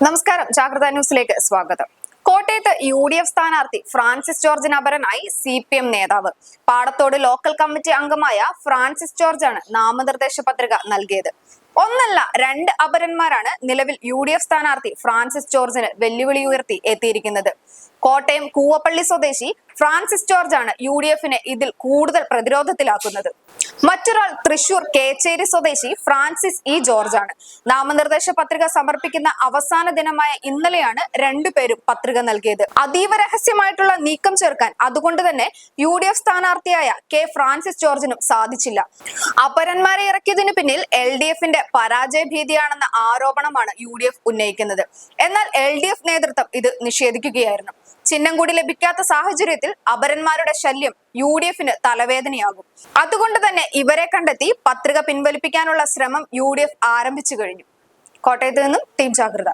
നമസ്കാരം, ജാഗ്രത ന്യൂസിലേക്ക് സ്വാഗതം. കോട്ടയത്ത് UDF സ്ഥാനാർത്ഥി ഫ്രാൻസിസ് ജോർജിന് അപരനായി CPM നേതാവ്. പാടത്തോട് ലോക്കൽ കമ്മിറ്റി അംഗമായ ഫ്രാൻസിസ് ജോർജാണ് നാമനിർദ്ദേശ പത്രിക നൽകിയത്. ഒന്നല്ല, രണ്ട് അപരന്മാരാണ് നിലവിൽ UDF സ്ഥാനാർത്ഥി ഫ്രാൻസിസ് ജോർജിന് വെല്ലുവിളി ഉയർത്തി എത്തിയിരിക്കുന്നത്. കോട്ടയം കൂവപ്പള്ളി സ്വദേശി ഫ്രാൻസിസ് ജോർജാണ് UDFനെ ഇതിൽ കൂടുതൽ പ്രതിരോധത്തിലാക്കുന്നത്. മറ്റൊരാൾ തൃശൂർ കേച്ചേരി സ്വദേശി ഫ്രാൻസിസ് ജോർജാണ്. നാമനിർദ്ദേശ പത്രിക സമർപ്പിക്കുന്ന അവസാന ദിനമായ ഇന്നലെയാണ് രണ്ടുപേരും പത്രിക നൽകിയത്. അതീവ രഹസ്യമായിട്ടുള്ള നീക്കം ചേർക്കാൻ അതുകൊണ്ട് തന്നെ UDF സ്ഥാനാർത്ഥിയായ ഫ്രാൻസിസ് ജോർജിനും സാധിച്ചില്ല. അപരന്മാരെ ഇറക്കിയതിനു പിന്നിൽ LDFന്റെ പരാജയ ഭീതിയാണെന്ന ആരോപണമാണ് UDF ഉന്നയിക്കുന്നത്. എന്നാൽ LDF നേതൃത്വം ഇത് നിഷേധിക്കുകയായിരുന്നു. ചിഹ്നം കൂടി ലഭിക്കാത്ത സാഹചര്യത്തിൽ അപരന്മാരുടെ ശല്യം UDFന് തലവേദനയാകും. അതുകൊണ്ട് തന്നെ ഇവരെ കണ്ടെത്തി പത്രിക പിൻവലിപ്പിക്കാനുള്ള ശ്രമം UDF ആരംഭിച്ചു കഴിഞ്ഞു. കോട്ടയത്ത് നിന്നും ടീം ജാഗ്രത.